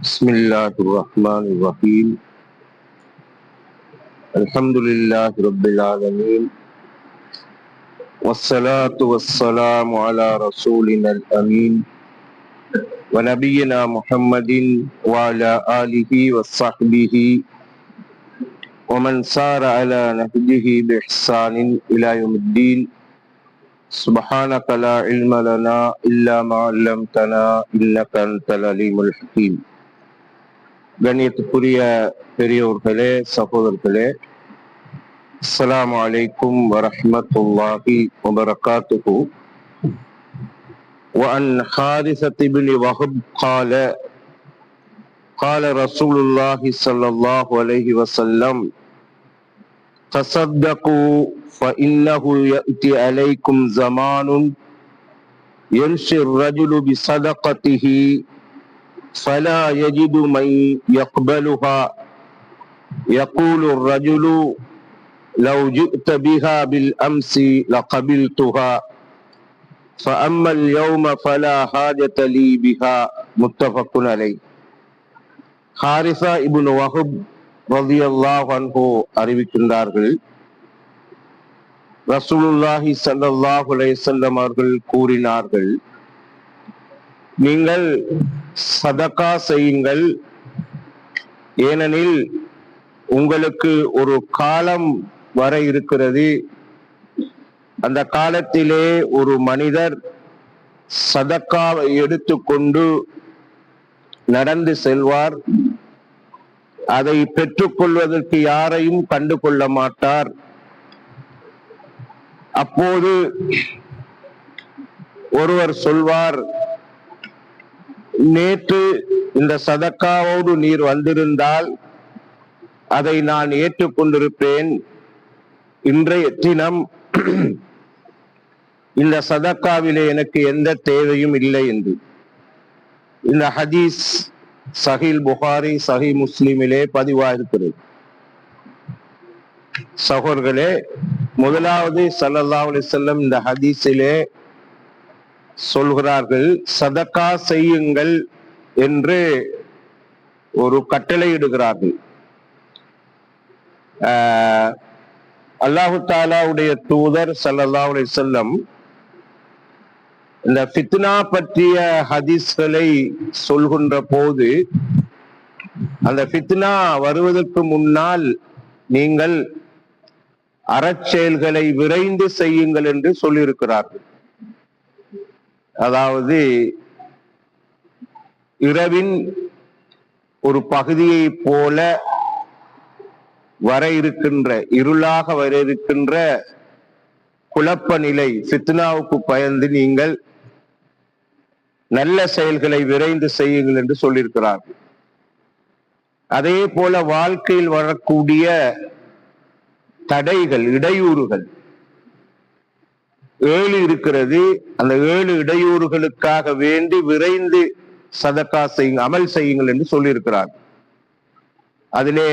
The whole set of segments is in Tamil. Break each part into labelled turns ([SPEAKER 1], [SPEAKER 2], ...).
[SPEAKER 1] بسم الله الرحمن الرحيم. الحمد لله رب العالمين، والصلاة والسلام على رسولنا الأمين ونبينا محمد وعلى آله وصحبه ومن سار على نهجه بإحسان إلى يوم الدين. سبحانك لا علم لنا إلا ما علمتنا إنك أنت العليم الحكيم. கண்ணியத்துக்குரிய பெரியோர்களே, சகோதரர்களே, அஸ்ஸலாமு அலைக்கும் வரஹ்மத்துல்லாஹி வபரகாத்துஹு. وعن حارثة بن وهب قال قال رسول الله صلى الله عليه وسلم: تصدقوا فإنه يأتي عليكم زمان يمشي الرجل بصدقته فلا يجد من يقبلها يقول الرجل لو جئت بها بالأمس لقبلتها فأما اليوم فلا حاجة لي بها. متفق عليه. ஹாரிஸா இப்னு வஹப் ரலியல்லாஹு அன்ஹு அறிவிக்கின்றார்கள், ரசூலுல்லாஹி ஸல்லல்லாஹு அலைஹி வஸல்லம் அவர்கள் கூறினார்கள், நீங்கள் சதகா செய்யுங்கள், ஏனெனில் உங்களுக்கு ஒரு காலம் வர இருக்கிறது. அந்த காலத்திலே ஒரு மனிதர் சதக்காவை எடுத்துக்கொண்டு நடந்து செல்வார். அதை பெற்றுக்கொள்வதற்கு யாரையும் கண்டு கொள்ள மாட்டார். அப்போது ஒருவர் சொல்வார், நேற்று இந்த சதக்காவோடு நீர் வந்திருந்தால் அதை நான் ஏற்றுக்கொண்டிருப்பேன். இன்றைய தினம் இந்த சதக்காவிலே எனக்கு எந்த தேவையும் இல்லை என்று. இந்த ஹதீஸ் சஹீல் புகாரி, சஹீ முஸ்லிமிலே பதிவாயிருக்கிறது. சகோதரர்களே, முதலாவது ஸல்லல்லாஹு அலைஹி வஸல்லம் இந்த ஹதீஸிலே சொல்கிறார்கள், சதக்கா செய்யுங்கள் என்று ஒரு கட்டளை இடுகிறார்கள். அல்லாஹு தாலாவுடைய தூதர் ஸல்லல்லாஹு அலைஹி வஸல்லம் இந்த ஃபித்னா பற்றிய ஹதீஸ்களை சொல்கின்ற போது, அந்த ஃபித்னா வருவதற்கு முன்னால் நீங்கள் அறச்செயல்களை விரைந்து செய்யுங்கள் என்று சொல்லியிருக்கிறார்கள். அதாவது இரவின் ஒரு பகுதியை போல வர இருக்கின்ற, இருளாக வர இருக்கின்ற குழப்ப நிலை, ஃபித்னாவுக்கு பயந்து நீங்கள் நல்ல செயல்களை விரைந்து செய்யுங்கள் என்று சொல்லியிருக்கிறார்கள். அதே போல வாழ்க்கையில் வரக்கூடிய தடைகள், இடையூறுகள் 7 இருக்கிறது. அந்த 7 இடையூறுகளுக்காக வேண்டி விரைந்து சதக்கா செய்யுங்க, அமல் செய்யுங்கள் என்று சொல்லியிருக்கிறார். அதிலே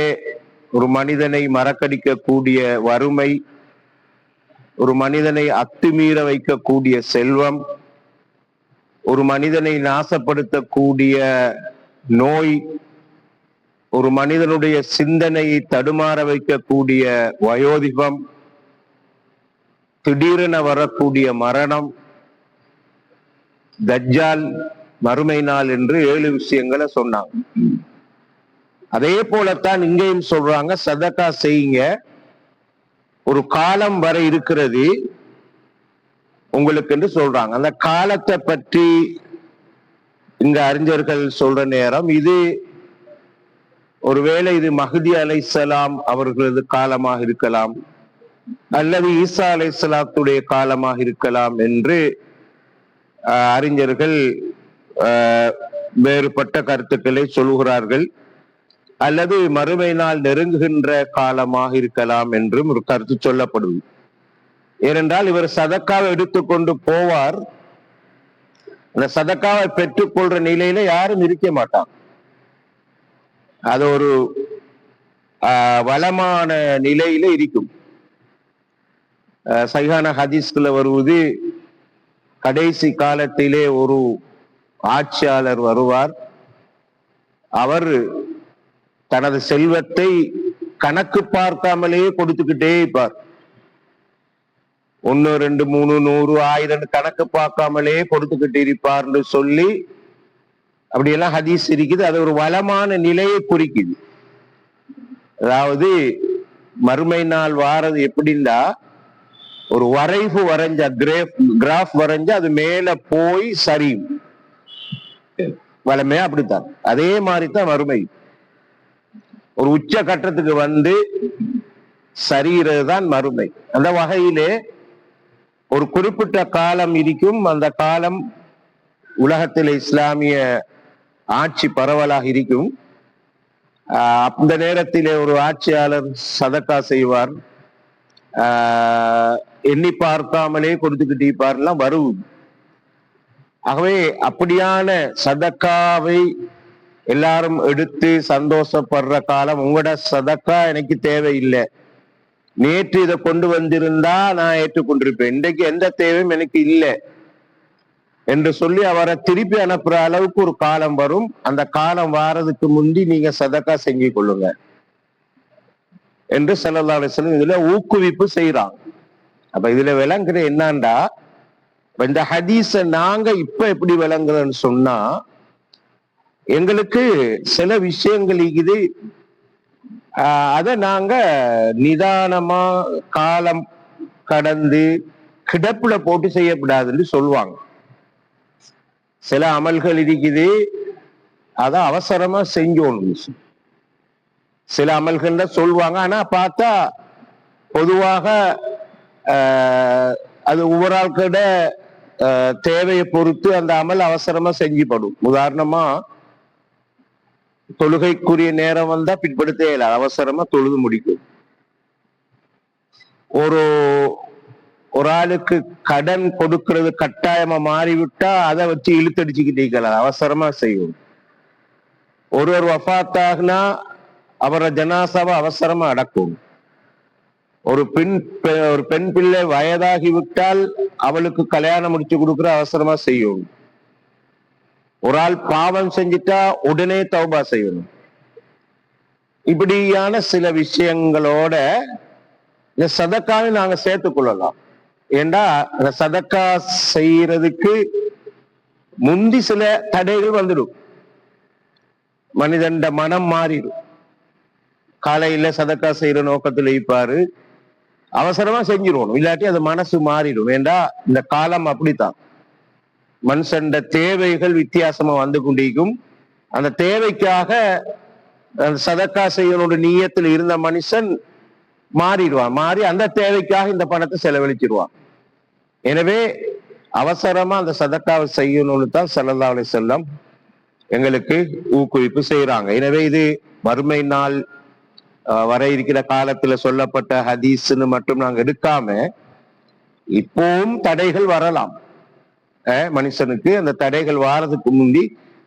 [SPEAKER 1] ஒரு மனிதனை மறக்கடிக்கக்கூடிய வறுமை, ஒரு மனிதனை அத்துமீற வைக்கக்கூடிய செல்வம், ஒரு மனிதனை நாசப்படுத்தக்கூடிய நோய், ஒரு மனிதனுடைய சிந்தனையை தடுமாற வைக்கக்கூடிய வயோதிபம், திடீரென வரக்கூடிய மரணம், தஜ்ஜால், மறுமை நாள் என்று 7 விஷயங்களை சொன்னாங்க. அதே போலத்தான் இங்கேயும் சொல்றாங்க, சதக்கா செய்யுங்க, ஒரு காலம் வர இருக்கிறது உங்களுக்கு என்று சொல்றாங்க. அந்த காலத்தை பற்றி இங்க அறிஞர்கள் சொல்ற நேரம் இது, ஒருவேளை இது மஹ்தி அலைஹிஸ்ஸலாம் அவர்களது காலமாக இருக்கலாம், அல்லது ஈசா அலைஹிஸ்ஸலாத்துடைய காலமாக இருக்கலாம் என்று அறிஞர்கள் வேறுபட்ட கருத்துக்களை சொல்லுகிறார்கள். அல்லது மறுமை நாள் நெருங்குகின்ற காலமாக இருக்கலாம் என்றும் ஒரு கருத்து சொல்லப்படும். ஏனென்றால் இவர் சதக்காவை எடுத்துக்கொண்டு போவார், அந்த சதக்காவை பெற்றுக்கொள்ற நிலையில யாரும் இருக்க மாட்டாங்க. அது ஒரு வளமான நிலையில இருக்கும். சஹீஹான ஹதீஸ்ல வருவது, கடைசி காலத்திலே ஒரு ஆட்சியாளர் வருவார். அவர் தனது செல்வத்தை கணக்கு பார்க்காமலே கொடுத்துக்கிட்டே இருப்பார். 1 2 3 100 1000 கணக்கு பார்க்காமலே கொடுத்துக்கிட்டு இருப்பார்னு சொல்லி அப்படியெல்லாம் ஹதீஸ் இருக்குது. அது ஒரு வளமான நிலையை குறிக்குது. அதாவது மறுமை நாள் வாரது எப்படின்னா, ஒரு வரைவு வரைஞ்ச கிராஃப் வரைஞ்சா அது மேல போய் சரியும். வளமையா அப்படித்தான். அதே மாதிரிதான் மறுமை ஒரு உச்ச கட்டத்துக்கு வந்து சரிகிறது தான் மறுமை. அந்த வகையிலே ஒரு குறிப்பிட்ட காலம் இருக்கும். அந்த காலம் உலகத்தில் இஸ்லாமிய ஆட்சி பரவலாக இருக்கும். அந்த நேரத்திலே ஒரு ஆட்சியாளர் சதக்கா செய்வார், எண்ணி பார்க்காமலே கொடுத்துக்கிட்டு இருப்பார்லாம் வரும். ஆகவே அப்படியான சதக்காவை எல்லாரும் எடுத்து சந்தோஷப்படுற காலம். உங்களோட சதக்கா எனக்கு தேவையில்லை, நேற்று இதை கொண்டு வந்திருந்தா நான் ஏற்றுக்கொண்டிருப்பேன், இன்றைக்கு எந்த தேவையும் எனக்கு இல்லை என்று சொல்லி அவரை திருப்பி அனுப்புற அளவுக்கு ஒரு காலம் வரும். அந்த காலம் வாரதுக்கு முந்தி நீங்க சதக்கா செஞ்சு கொள்ளுங்க என்று ஸல்லல்லாஹு அலைஹி வஸல்லம் இதுல ஊக்குவிப்பு செய்யறாங்க. அப்ப இதுல விளங்குற என்னண்டா, இந்த ஹதீஸ நாங்க இப்ப எப்படி விளங்குறோம்னு சொன்னா, எங்களுக்கு சில விஷயங்கள் இது அத நாங்க நிதானமா காலம் கடந்து கிடப்புல போட்டு செய்யக்கூடாதுன்னு சொல்லுவாங்க. சில அமல்கள் இருக்குது, அத அவசரமா செஞ்சோணும். சில அமல்கள்ல சொல்லுவாங்க, ஆனா பார்த்தா பொதுவாக அது ஒவ்வொரு ஆட்களோட தேவையை பொறுத்து அந்த அமல் அவசரமா செஞ்சுப்படும். உதாரணமா தொழுகைக்குரிய நேரம் வந்தா பிற்படுத்த இயலாது, அவசரமா தொழுது முடிக்கும். ஒரு ஆளுக்கு கடன் கொடுக்கிறது கட்டாயமா மாறிவிட்டா அதை வச்சு இழுத்தடிச்சுக்கிட்டு அவசரமா செய்யும். ஒருவர் வஃபாத்தாகுனா அவரை ஜனாசாவை அவசரமா அடக்கும். ஒரு பெண் பிள்ளை வயதாகி விட்டால் அவளுக்கு கல்யாணம் முடிச்சு கொடுக்கிற அவசரமா செய்யும். ஒரு ஆள் பாவம் செஞ்சிட்டா உடனே தௌபா செய்யணும். இப்படியான சில விஷயங்களோட இந்த சதக்காவை நாங்க சேர்த்துக் கொள்ளலாம். ஏண்டா இந்த சதக்கா செய்யறதுக்கு முந்தி சில தடைகள் வந்துடும். மனிதன் மனம் மாறிடும். காலையில சதக்கா செய்யற நோக்கத்துல இருப்பாரு, அவசரமா செஞ்சிருவோம், இல்லாட்டி அது மனசு மாறிடும். ஏண்டா இந்த காலம் அப்படித்தான். மனுஷன் தேவைகள் வித்தியாசமா வந்து கொண்டிருக்கும். அந்த தேவைக்காக சதக்கா செய்யணுன்ற நீயத்தில் இருந்த மனுஷன் மாறிடுவான். மாறி அந்த தேவைக்காக இந்த பணத்தை செலவழிச்சிருவான். எனவே அவசரமா அந்த சதக்காவை செய்யணும்னு தான் ஸல்லல்லாஹு அலைஹி வஸல்லம் எங்களுக்கு ஊக்குவிப்பு செய்யறாங்க. எனவே இது மறுமை நாள் வர இருக்கிற காலத்துல சொல்லப்பட்ட ஹதீஸ்ன்னு மட்டும் நாங்க எடுக்காம, இப்பவும் தடைகள் வரலாம். மனுஷனுக்கு அந்த தடைகள் வாரதுக்கு முந்தி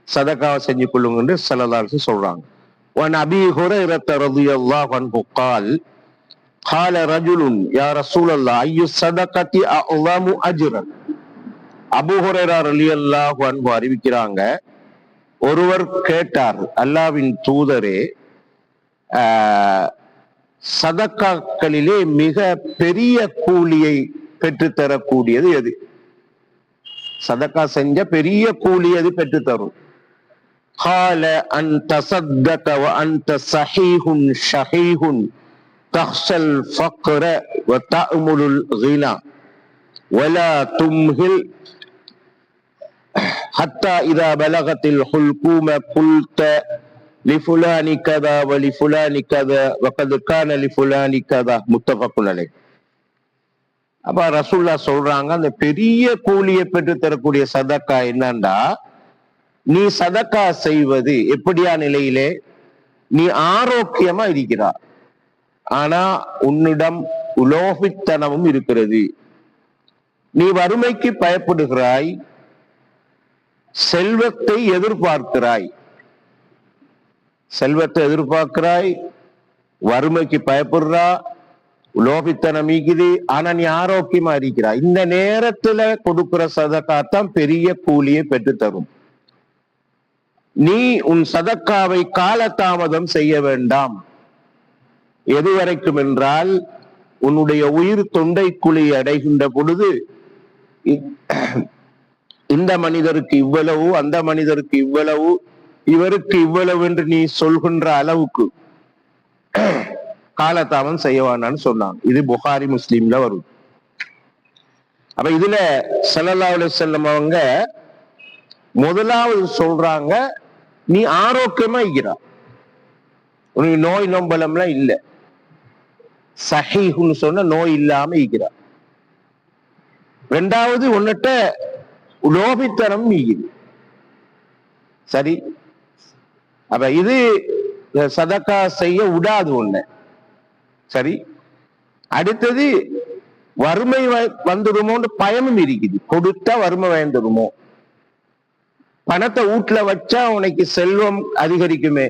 [SPEAKER 1] சதக்காவை செஞ்சு கொள்ளுங்க என்று ஸல்லல்லாஹு அலைஹி வஸல்லம் சொல்றாங்க. وعن أبي هريرة رضي الله عنه قال قال رجل يا رسول الله أي الصدقة أعظم أجرا. அபூ ஹுரைரா ரலியல்லாஹு அன்ஹு அறிவிக்கிறாங்க, ஒருவர் கேட்டார், அல்லாஹ்வின் தூதரே, சதக்காக்களிலே மிக பெரிய கூலியை பெற்றுத்தரக்கூடியது எது? சதக்கா செஞ்ச பெரிய கூலி அது பெற்றுத்தரும். قال أن تصدق وأنت صحيح شحيح تخشى الفقر وتأمل الغنى ولا تمهل حتى إذا بلغت الحلقوم قلت لفلان كذا ولفلان كذا وقد كان لفلان كذا متفق عليه. அப்ப ரசூலுல்லாஹ் சொல்றாங்க, அந்த பெரிய கூலியை பெற்று தரக்கூடிய சதக்கா என்னண்டா, நீ சதக்கா செய்வது எப்படியா நிலையிலே, நீ ஆரோக்கியமா இருக்கிறாய், ஆனா உன்னிடம் உலோகித்தனமும் இருக்கிறது. நீ வறுமைக்கு பயப்படுகிறாய், செல்வத்தை எதிர்பார்க்கிறாய், வறுமைக்கு பயப்படுறா, உலோகித்தனம் இருக்குது, ஆனா நீ ஆரோக்கியமா இருக்கிறாய். இந்த நேரத்துல கொடுக்கிற சதக்கா தான் பெரிய கூலியை பெற்று தரும். நீ உன் சதக்காவை காலதாமதம் செய்ய வேண்டாம். எதுவரைக்கும் என்றால், உன்னுடைய உயிர் தொண்டைக்குழி அடைகின்ற பொழுது இந்த மனிதருக்கு இவ்வளவு, அந்த மனிதருக்கு இவ்வளவு, இவருக்கு இவ்வளவு என்று நீ சொல்கின்ற அளவுக்கு காலதாமதம் செய்யவானான்னு சொன்னாங்க. இது புகாரி முஸ்லீம்ல வரும். அப்ப இதுல ஸல்லல்லாஹு அலைஹி வஸல்லம் அவங்க முதலாவது சொல்றாங்க, நீ ஆரோக்கியமா இருக்கிறா, உனக்கு நோய் நொம்பலம்லாம் இல்ல, சஹீஹுன்னு சொன்ன நோய் இல்லாம இருக்கிறா. ரெண்டாவது, உன்னிட்ட லோபித்தனம் நீக்குது. சரி, அப்ப இது சதக்கா செய்ய விடாது ஒண்ணு. சரி, அடுத்தது வறுமை வந்துடுமோன்னு பயமும் இருக்குது. கொடுத்தா வறுமை வந்துடுமோ, பணத்தை வீட்டுல வச்சா உனக்கு செல்வம் அதிகரிக்குமே,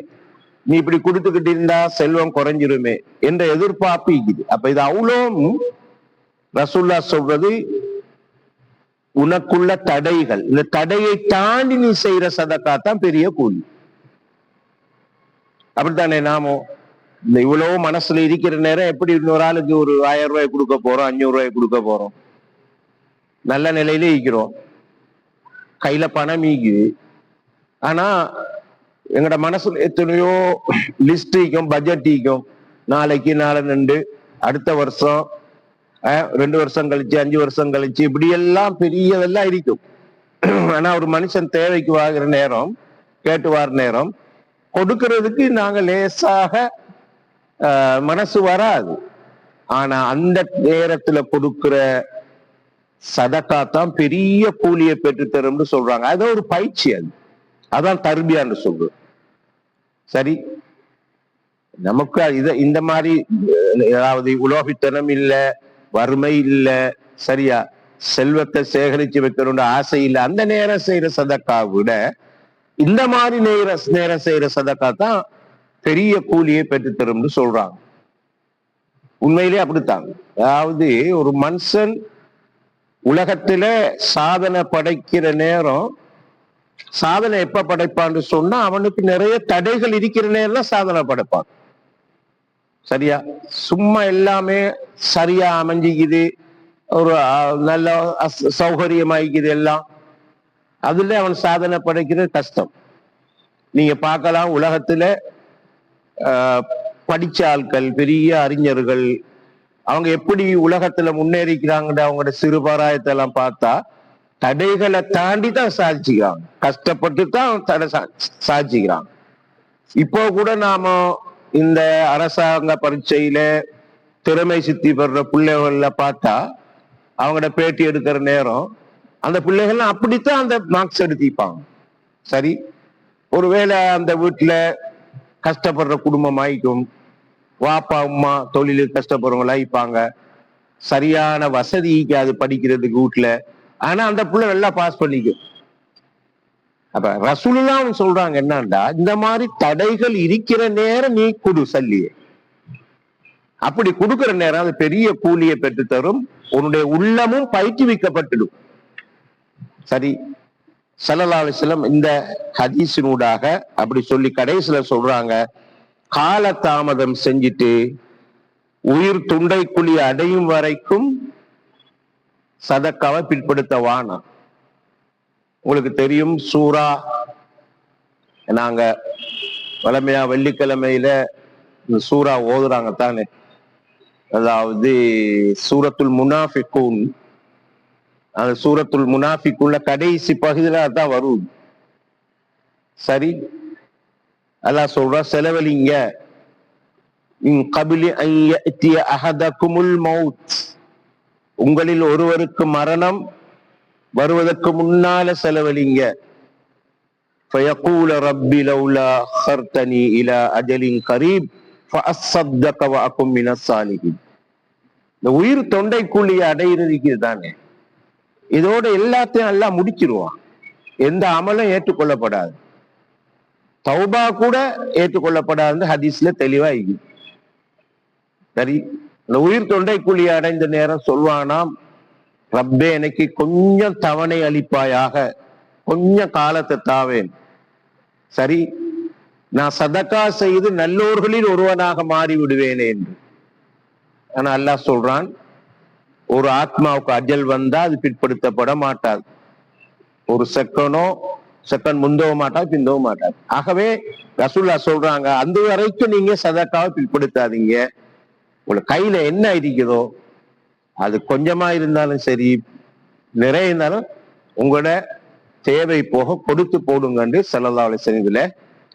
[SPEAKER 1] நீ இப்படி கொடுத்துக்கிட்டு இருந்தா செல்வம் குறைஞ்சிருமே என்ற எதிர்பார்ப்பு இருக்குது. அப்ப இது அவ்வளவும் ரசூலுல்லாஹ் சொல்றது, உனக்குள்ள தடைகள், இந்த தடையை தாண்டி நீ செய்யற சதக்கா தான் பெரிய கூலி. அப்படித்தானே? நாமோ இந்த இவ்வளவு மனசுல இருக்கிற நேரம் எப்படி இன்னொரு ஆளுக்கு ஒரு 1000 ரூபாய் கொடுக்க போறோம், 500 ரூபாய் கொடுக்க போறோம், நல்ல நிலையில ஈக்கிறோம், கையில பணம் ஈக்குது. ஆனா எங்கட மனசுல எத்தனையோ லிஸ்ட் ஈக்கும், பட்ஜெட் ஈக்கும், நாளைக்கு நாளை நின்று அடுத்த வருஷம் 2 வருஷம் கழிச்சு 5 வருஷம் கழிச்சு இப்படி எல்லாம் பெரியதெல்லாம் இருக்கும். ஆனா ஒரு மனுஷன் தேவைக்கு வாங்குற நேரம், கேட்டு வார நேரம் கொடுக்கறதுக்கு நாங்க லேசாக மனசு வராது. ஆனா அந்த நேரத்துல கொடுக்கிற சதக்கா தான் பெரிய கூலியை பெற்று தரும்னு சொல்றாங்க. அது ஒரு பயிற்சி, அதான் தர்பியான்னு சொல்றோம். சரி, நமக்கு இந்த மாதிரி அதாவது உலோபித்தனம் இல்ல, வறுமை இல்ல, சரியா, செல்வத்தை சேகரிச்சு வைக்கணும்னு ஆசை இல்லை, அந்த நேரம் செய்யற சதக்கா விட இந்த மாதிரி நேரம் செய்யற சதக்கா தான் பெரிய கூலியை பெற்றுத்தரும்னு சொல்றாங்க. உண்மையிலே அப்படித்தான். அதாவது ஒரு மனுஷன் உலகத்துல சாதனை படைக்கிற நேரம், சாதனை எப்ப படைப்பான்னு சொன்னா அவனுக்கு நிறைய தடைகள் இருக்கிற நேரம் சாதனை படைப்பான். சரியா, சும்மா எல்லாமே சரியா அமைஞ்சிக்குது, ஒரு நல்ல சௌகரியமாயிக்குது எல்லாம், அதுல அவன் சாதனை படைக்கிறது கஷ்டம். நீங்க பார்க்கலாம், உலகத்துல படிச்ச ஆட்கள், பெரிய அறிஞர்கள், அவங்க எப்படி உலகத்துல முன்னேறிக்கிறாங்க, அவங்களோட சிறுபாராயத்தை எல்லாம் பார்த்தா தடைகளை தாண்டி தான் சாதிச்சுக்கிறாங்க, கஷ்டப்பட்டு தான் தடை சாதிச்சுக்கிறாங்க. இப்போ கூட நாம இந்த அரசாங்க பரீட்சையில திறமை சித்தி பெற பிள்ளைகள்ல பார்த்தா அவங்களோட பேட்டி எடுக்கிற நேரம் அந்த பிள்ளைகள்லாம் அப்படித்தான் அந்த மார்க்ஸ் எடுத்திப்பாங்க. சரி, ஒருவேளை அந்த வீட்டுல கஷ்டப்படுற குடும்பம் ஆயிக்கும், வாப்பா அம்மா தொழிலுக்கு கஷ்டப்படுறவங்களா இருப்பாங்க, சரியான வசதிக்கு அது படிக்கிறதுக்கு வீட்டுல, ஆனா அந்த பிள்ளை நல்லா பாஸ் பண்ணிக்கும். அப்ப ரசூலுல்லாஹ் சொல்றாங்க என்னண்டா, இந்த மாதிரி தடைகள் இருக்கிற நேரம் நீ கொடு சல்லியே, அப்படி கொடுக்கிற நேரம் அது பெரிய கூலியை பெற்று தரும், உன்னுடைய உள்ளமும் பயிற்றுவிக்கப்பட்டுடும். சரி, ஸல்லல்லாஹு அலைஹி வஸல்லம் இந்த ஹதீஸினூடாக அப்படி சொல்லி கடைசியில சொல்றாங்க, காலதாமதம் செஞ்சுட்டு உயிர் துண்டைக்குழி அடையும் வரைக்கும் சதக்காவை பிற்படுத்த வானம். உங்களுக்கு தெரியும், சூரா நாங்க வளமையா வெள்ளிக்கிழமையில சூரா ஓதுறாங்க தானே, அதாவது சூரத்துல் முனாஃபிகூன். அந்த சூரத்துல் முனாஃபிகூன்ல கடைசி பகுதியில அதான் வரும். சரி, அல்லாஹ் சொல்றா, செலவழிங்க, கபிலி அன் யஅதிய அஹதகுமுல் மௌத், உங்களில் ஒருவருக்கு மரணம் வருவதற்கு முன்னால செலவழிங்க. ஃபயகூல ரப்பி லௌலா அخرتني இலா அஜலின் கரீப் ஃபஅஸ்ஸதக வஅகும் மினஸ் சாலிஹின். இந்த உயிர் தொண்டைக்குழிய அடையிறதுக்கு தானே, இதோட எல்லாத்தையும் எல்லாம் முடிச்சிருவான். எந்த அமலும் ஏற்றுக்கொள்ளப்படாது, தௌபா கூட ஏற்றுக்கொள்ளப்படாது, ஹதீஸ்ல தெளிவா இருக்கு. சரி, இந்த உயிர் தொண்டைக்குழிய அடைந்த நேரம் சொல்வானாம், ரப்பே எனக்கு கொஞ்சம் தவணை அளிப்பாயாக, கொஞ்சம் காலத்தை தாவேன், சரி, நான் சதக்கா செய்து நல்லோர்களில் ஒருவனாக மாறி விடுவேனே என்று. ஆனா அல்லாஹ் சொல்றான், ஒரு ஆத்மாவுக்கு அஜல் வந்தா அது பிற்படுத்தப்பட மாட்டாது. ஒரு செகண்ட் முந்தவும் மாட்டாது, பிந்தவும் மாட்டாது. ஆகவே ரசூலுல்லாஹ் சொல்றாங்க, அந்த வரைக்கும் நீங்க சதக்காவை பிற்படுத்தாதீங்க. உங்களுக்கு கையில என்ன இருக்குதோ அது கொஞ்சமா இருந்தாலும் சரி, நிறைய இருந்தாலும் உங்களோட தேவை போக கொடுத்து போடுங்கன்னு ஸல்லல்லாஹு அலைஹி வஸல்லம் இதுல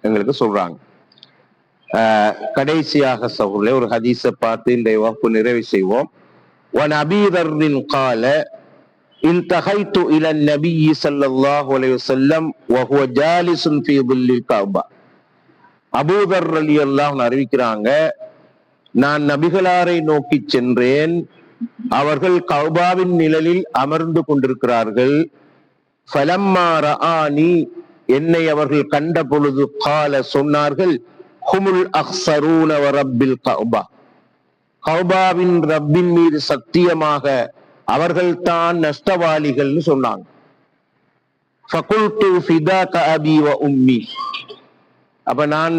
[SPEAKER 1] எங்களுக்கு சொல்றாங்க. கடைசியாக சகோதரர்களே, ஒரு ஹதீஸை பார்த்து இந்த வகுப்பு நிறைவு செய்வோம். وعن أبي ذر قال التقيت إلى النبي صلى الله عليه وسلم وهو جالس في ظل الكعبة. அபூ தர் ரலியல்லாஹு அன்ஹு அறிவிக்கிறாங்க, நான் நபிகளாரை நோக்கி சென்றேன், அவர்கள் கௌபாவின் நிழலில் அமர்ந்து கொண்டிருக்கிறார்கள். ஃபலம்மா ரஆனி, என்னை அவர்கள் கண்ட பொழுது, கால சொன்னார்கள், ஹுமுல் அக்ஸரூன வ ரப்பில் கௌபா, கௌபாவின் ரப்பின் மீது சத்தியமாக அவர்கள் தான் நஷ்டவாளிகள்னு சொன்னாங்க. ஃபகுல்து ஃபிதாக அபி வ உம்மி, அப்ப நான்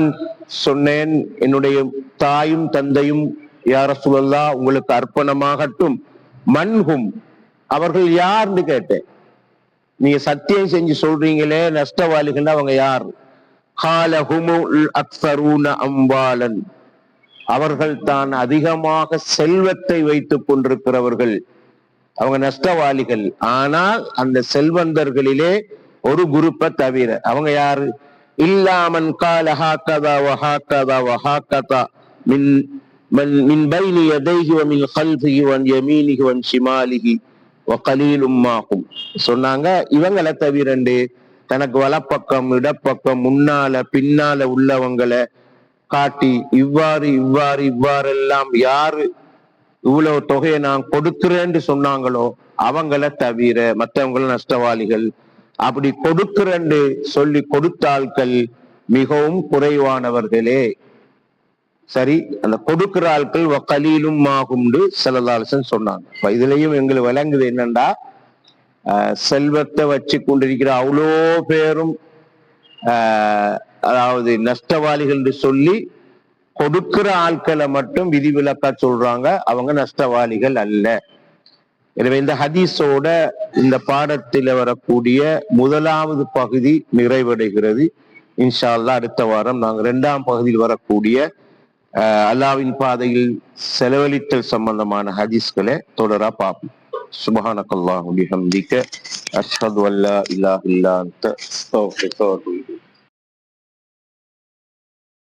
[SPEAKER 1] சொன்னேன், என்னுடைய தாயும் தந்தையும் யா ரசூலல்லாஹ் உங்களுக்கு அர்ப்பணமாகட்டும். மன்ஹும், அவர்கள் யாருன்னு கேட்டேன். நீங்க சத்தியம் செஞ்சு சொல்றீங்களே நஷ்டவாளிகள், அவங்க யார்? கால ஹுமுல் அக்ஸரூன அம்வாலன், அவர்கள் தான் அதிகமாக செல்வத்தை வைத்துக் கொண்டிருக்கிறவர்கள், அவங்க நஷ்டவாளிகள். ஆனால் அந்த செல்வந்தர்களிலே ஒரு குரூப்பை தவிர, அவங்க யாரு? இல்லாமன் கால ஹாக்கதா வஹாக்கதா வஹாக்கதா மின் பைனி யதைஹி வ மின் கல்ஃபிஹி வ யமீனிஹி வ ஷிமாலிஹி வ கலீலும் மாஹும். சொன்னாங்க, இவங்களை தவிரண்டு தனக்கு வலப்பக்கம் இடப்பக்கம் முன்னால பின்னால உள்ளவங்களை காட்டி இவ்வாறெல்லாம் யாரு இவ்வளவு தொகையை நான் கொடுக்கிறேன்னு சொன்னாங்களோ அவங்களை தவிர மற்றவங்களும் நஷ்டவாளிகள். அப்படி கொடுக்கிறேன்னு சொல்லி கொடுத்த ஆட்கள் மிகவும் குறைவானவர்களே. சரி, அந்த கொடுக்கிற ஆட்கள் கலீலும் ஆகும்னு ஸல்லல்லாஹு அலைஹி வஸல்லம் சொன்னாங்க. இதுலயும் எங்களுக்கு விளங்குது என்னண்டா, செல்வத்தை வச்சு கொண்டிருக்கிற அவ்வளோ பேரும் அதாவது நஷ்டவாளிகள் சொல்லி கொடுக்கிற ஆட்களை மட்டும் விதிவிலக்கா சொல்றாங்க, அவங்க நஷ்டவாளிகள் அல்ல. எனவே இந்த ஹதீஸோட இந்த பாடத்தில் வரக்கூடிய முதலாவது பகுதி நிறைவடைகிறது. இன்ஷா அல்லாஹ் அடுத்த வாரம் நாங்கள் 2ஆம் பகுதியில் வரக்கூடிய அல்லாஹ்வின் பாதையில் செலவழித்தல் சம்பந்தமான ஹதீஸ்களை தொடரா பார்ப்போம். சுப்ஹானக்கல்லாஹு வபிஹம்திக அஷ்ஹது அல்லா இலாஹா இல்லா அன்த அஸ்தக்ஃபிருக வ அத்தூபு.